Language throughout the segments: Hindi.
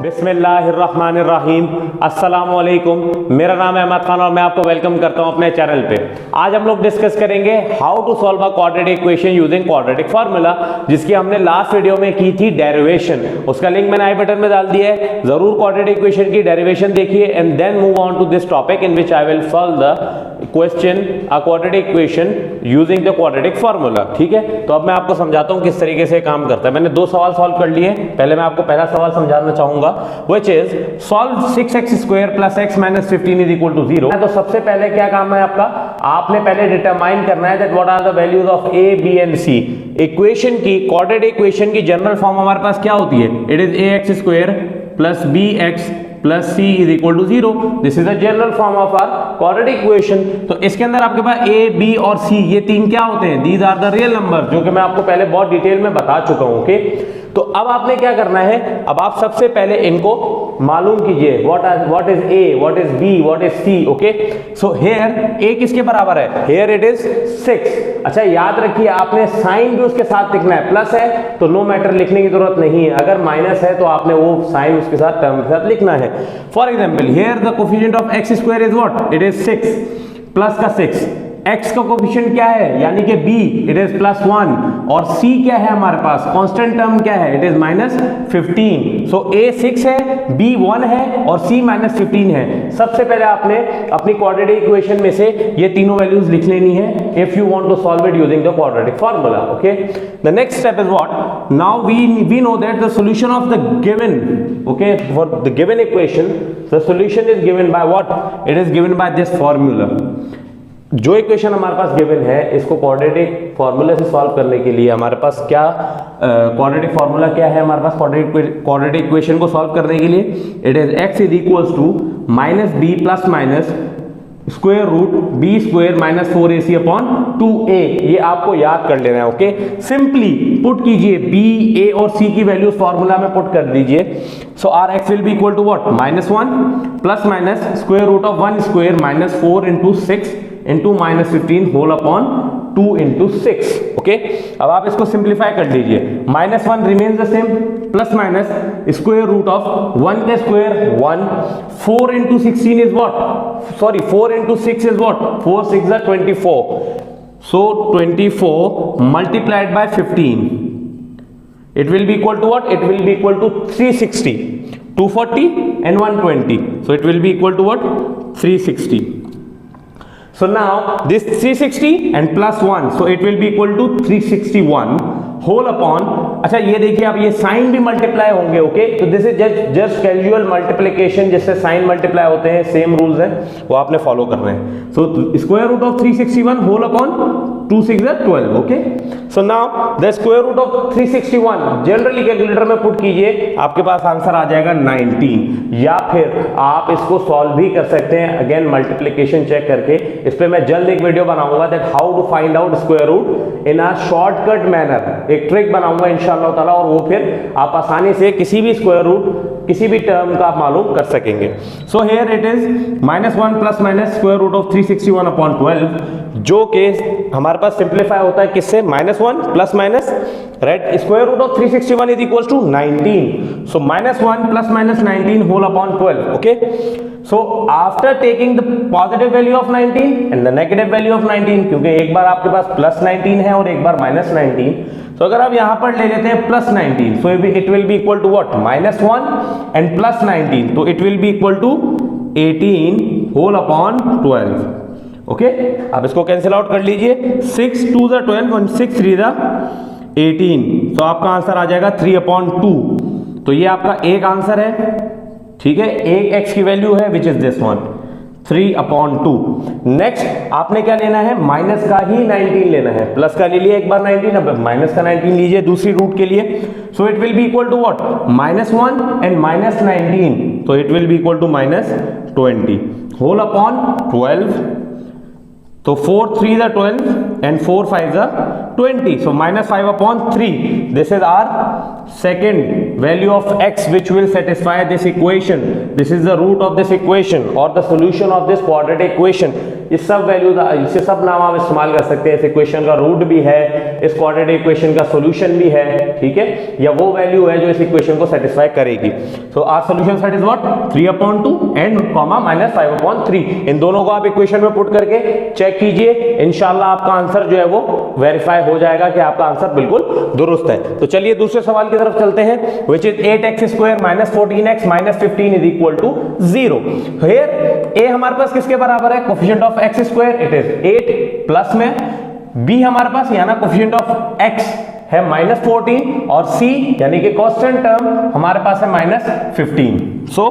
बिस्मिल्लाहिर्रहमानिर्रहीम, अस्सलामुअलैकुम। मेरा नाम है अहमद खान और मैं आपको वेलकम करता हूं अपने चैनल पे। आज हम लोग डिस्कस करेंगे how to solve a quadratic equation using quadratic formula, जिसकी हमने लास्ट वीडियो में की थी डेरिवेशन। उसका लिंक मैंने आई बटन में डाल दिया है, जरूर क्वाड्रेटिक इक्वेशन की डेरिवेशन देखिए and then move on to this topic in which I will solve the question a quadratic equation using the quadratic formula. ठीक है, तो अब मैं आपको समझाता हूं किस तरीके से काम करता है। मैंने दो सवाल सॉल्व कर लिए। पहले मैं आपको पहला सवाल समझाना चाहूंगा, which is solve 6x square plus x minus 15 is equal to 0। तो सबसे पहले क्या काम है आपका, आपने पहले डिटरमाइन करना है that what are the values of a, b and c। Equation की, क्वाड्रेटिक इक्वेशन की जनरल फॉर्म हमारे पास क्या होती है? It is ax square plus bx plus c is equal to 0। This is the general form of our quadratic equation. तो इसके अंदर आपके पास a, b और c ये तीन क्या होते हैं? These are the real number, जो कि मैं आपको पहले बहुत डिटेल में बता चुका हूं। ओके, तो अब आपने क्या करना है, अब आप सबसे पहले इनको मालूम कीजिए what is a, what is b, what is c। Okay, so here a किसके बराबर है? Here it is 6। अच्छा, याद रखिए आपने साइन भी उसके साथ लिखना है। प्लस है तो नो मैटर, लिखने की जरूरत नहीं है। अगर माइनस है तो आपने वो साइन उसके साथ, टर्म के साथ लिखना है। For example here the coefficient of x square is what? It is 6 plus का 6। x का कोफिशिएंट क्या है, यानी कि b, इट इज +1। और c क्या है हमारे पास? कांस्टेंट टर्म क्या है? It is -15। सो a 6 है, b 1 है और c -15 है। सबसे पहले आपने अपनी क्वाड्रेटिक इक्वेशन में से ये तीनों वैल्यूज लिख लेनी है if you want to solve it using the quadratic formula. Okay, the next step is what? Now we know that the solution of the given, okay, for the given equation the solution is given by what? It is given by this formula. जो इक्वेशन हमारे पास गिवन है, इसको क्वाड्रेटिक फार्मूला से सॉल्व करने के लिए हमारे पास क्या क्वाड्रेटिक फार्मूला क्या है हमारे पास क्वाड्रेटिक इक्वेशन को सॉल्व करने के लिए? It is x is equals to -b plus minus square root b square minus 4ac upon 2a। ये आपको याद कर लेना है। ओके, सिंपली पुट कीजिए b, a और c की वैल्यूज फार्मूला में पुट कर दीजिए। So our x will be equal to what? -1 plus minus square root of 1 square minus 4 into 6 into -15 whole upon 2 into 6। Okay, अब आप इसको सिंप्लीफाई कर लीजिए। -1 remains the same, plus minus square root of 1 का square 1, 4 into 16 is what? Sorry, 4 into 6 is what? 4 6 are 24। So 24 multiplied by 15, it will be equal to what? It will be equal to 360, 240 and 120. So it will be equal to what? 360. So now this 360 and plus 1, so it will be equal to 361 whole upon, अच्छा ये देखिए आप, ये साइन भी मल्टीप्लाई होंगे। ओके, तो this is just casual multiplication, जिससे साइन मल्टीप्लाई होते हैं। सेम रूल्स हैं, वो आपने फॉलो करने हैं। So square root of 361 whole upon 2 6 12। Okay, so now the square root of 361 generally calculator में पुट कीजिए, आपके पास आंसर आ जाएगा 19। या फिर आप इसको सॉल्व भी कर सकते हैं अगेन मल्टीप्लिकेशन चेक करके। इस पे मैं जल्द एक वीडियो बनाऊंगा that how to find out square root in a shortcut manner. एक ट्रिक बनाऊंगा इंशाअल्लाह ताला, और वो फिर आप आसानी से किसी भी स्क्वायर रूट, किसी भी टर्म का आप मालूम कर सकेंगे। So here it is -1 plus minus square root of 361 upon 12, जो कि हमारे पास सिंप्लीफाई होता है किससे? -1 plus minus, right? Square root of 361 is equals to 19। So -1 plus minus 19 whole upon 12। Okay, so after taking the positive value of 19 and the negative value of 19, क्योंकि एक बार आपके पास +19 है और एक बार -19, तो अगर आप यहां पर ले लेते हैं +19, so it will be equal to what? -1 and +19, तो it will be equal to 18 whole upon 12। Okay, अब इसको कैंसिल आउट कर लीजिए। 6 2 द 12 और 6 3 द 18, तो आपका आंसर आ जाएगा 3/2। तो ये आपका एक आंसर है। ठीक है, एक x की वैल्यू है which is this one, 3/2। Next आपने क्या लेना है? माइनस का ही 19 लेना है। प्लस का ले लिया एक बार 19, अब माइनस का 19 लीजिए दूसरी रूट के लिए। So it will be equal to what? -1 and -19, तो it will be equal to -20 whole upon 12। तो 4 3 the 12 and 4 5 the 20, so -5/3। this is our second value of x which will satisfy this equation, this is the root of this equation or the solution of this quadratic equation, ये सब वैल्यू, इसे सब नाम आप इस्तेमाल कर सकते हैं। इस इक्वेशन का रूट भी है, इस क्वाड्रेटिक इक्वेशन का सॉल्यूशन भी है, ठीक है, या वो वैल्यू है जो इस इक्वेशन को सेटिस्फाई करेगी। So our solution set is what 3/2 and comma -5/3। इन दोनों को आप इक्वेशन में पुट करके चेक कीजिए, इंशाल्लाह आपका आंसर जो है वो वेरीफाई हो जाएगा कि आपका आंसर बिल्कुल दुरुस्त है। तो चलिए दूसरे सवाल की तरफ चलते हैं, which is 8x² - 14x - 15 = 0। Here a हमारे पास किसके बराबर है, coefficient of x², it is 8 plus में b हमारे पास यहाँ ना कोएफिशिएंट ऑफ x है -14 और c यानी कि कांस्टेंट टर्म हमारे पास है -15। So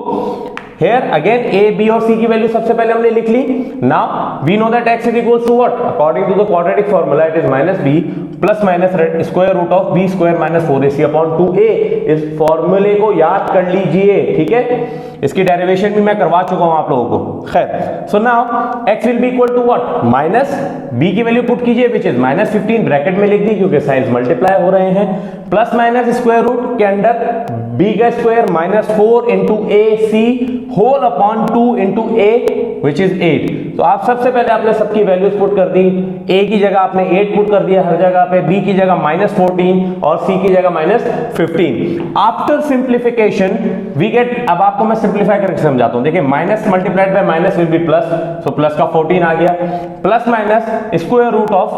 here again a b और c की वैल्यू सबसे पहले हमने लिख ली। Now we know that x is equal to what, according to the quadratic formula it is -b plus minus square root of b square - 4ac/2a। इस फार्मूले को याद कर लीजिए, ठीक है, इसकी डेरिवेशन भी मैं करवा चुका हूं आप लोगों को। खैर, so now x will be equal to what, minus b की वैल्यू पुट कीजिए विच इज -15, ब्रैकेट में लिख दी क्योंकि साइंस मल्टीप्लाई हो रहे हैं, प्लस माइनस स्क्वायर रूट के अंदर b का square -4 into ac whole upon 2 into a which is 8। तो आप सबसे पहले आपने सबकी वैल्यूज पुट कर दी, a की जगह आपने 8 पुट कर दिया हर जगह पे, b की जगह -14 और c की जगह -15। आफ्टर सिंप्लीफिकेशन वी गेट, अब आपको मैं सिंप्लीफाई करके समझाता हूं। देखिए minus multiplied by minus will be plus, so plus का 14 आ गया, plus minus square root of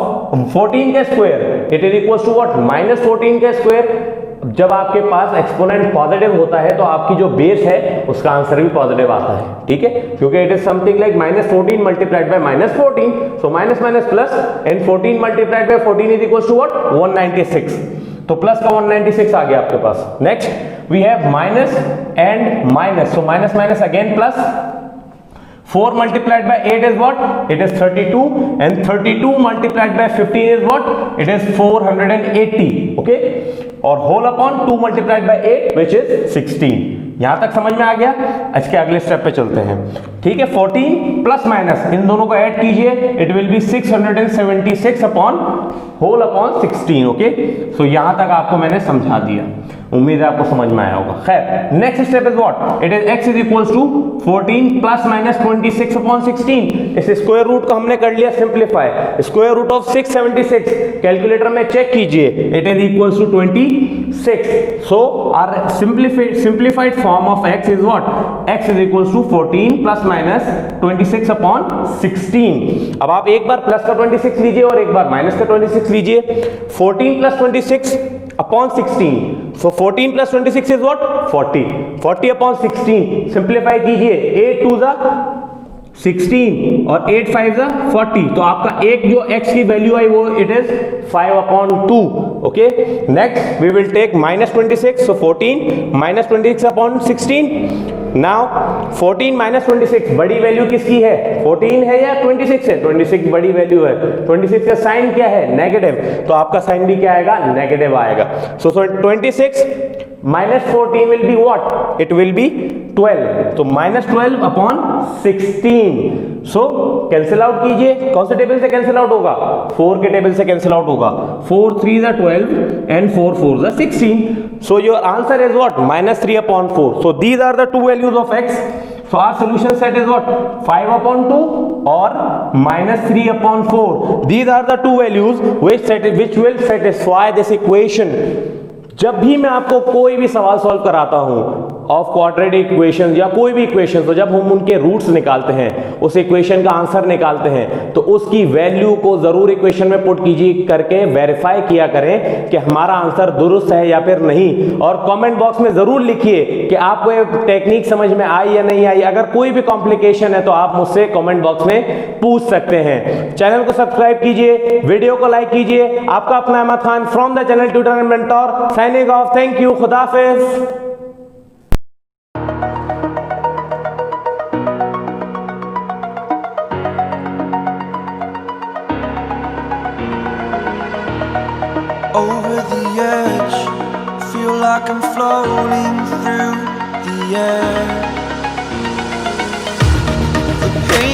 14 का square it is equal to what, -14 का स्क्वायर। जब आपके पास एक्सपोनेंट पॉजिटिव होता है तो आपकी जो बेस है उसका आंसर भी पॉजिटिव आता है, ठीक है, क्योंकि it is something like -14 multiplied by -14, so minus minus plus and 14 multiplied by 14 is equal to what, 196। तो प्लस का 196 आ गया आपके पास। Next we have minus and minus, so minus minus again plus, 4 multiplied by 8 is what? It is 32 and 32 multiplied by 15 is what? It is 480, okay? और whole upon 2 multiplied by 8 which is 16। यहां तक समझ में आ गया। इसके अगले स्टेप पे चलते हैं, ठीक है। 14 प्लस माइनस इन दोनों को ऐड कीजिए, it will be 676 upon whole upon 16, okay. So यहां तक आपको मैंने समझा दिया, उम्मीद है आपको समझ में आया होगा। खैर, next step is what, it is x is equals to 14 plus minus 26 upon 16। इस स्क्वायर रूट को हमने कर लिया simplify, square root of 676 calculator में चेक कीजिए, it is equals to 26। So our simplified form of x is what, x is equals to 14 plus minus 26 upon 16। अब आप एक बार प्लस का 26 लीजिए और एक बार माइनस का 26 लीजिए। 14 plus 26 upon 16, so 14 plus 26 is what, 40। 40 upon 16 simplify कीजिए, 8 2 जा 16 और 8 5 जा 40। तो आपका एक जो x की वैल्यू आई वो it is 5/2, okay. Next we will take -26, so 14 minus 26 upon 16। Now 14 minus 26 बड़ी वैल्यू किसकी है, 14 है या 26 है, 26 बड़ी वैल्यू है। 26 का साइन क्या है, नेगेटिव, तो आपका साइन भी क्या आएगा, नेगेटिव आएगा। सो 26 minus 14 will be what, it will B 12, तो -12 अपॉन 16। सो कैंसिल आउट कीजिए, कौन से टेबल से कैंसिल आउट होगा, 4 के टेबल से कैंसिल आउट होगा। 4 3 जा 12 एंड 4 4 जा 16। So your answer is what, -3/4। So these are the two values of x. So our solution set is what, 5/2 or -3/4। These are the two values which will satisfy this equation। जब भी मैं आपको कोई भी सवाल सॉल्व कराता हूं ऑफ क्वाड्रेटिक इक्वेशन या कोई भी इक्वेशन, तो जब हम उनके रूट्स निकालते हैं, उस इक्वेशन का आंसर निकालते हैं, तो उसकी वैल्यू को जरूर इक्वेशन में पुट कीजिए करके वेरीफाई किया करें कि हमारा आंसर दुरुस्त है या फिर नहीं। और कमेंट बॉक्स में जरूर लिखिए कि आपको ये टेक्निक समझ में आई या नहीं आई। अगर कोई भी कॉम्प्लिकेशन है तो आप मुझसे कमेंट बॉक्स में पूछ सकते हैं। चैनल को सब्सक्राइब कीजिए, वीडियो को लाइक कीजिए। आपका अपना Ahmad Khan from the channel tutor and mentor signing off. Thank you, खुदा हाफिज। Over the edge, feel like I'm floating through the air. The pain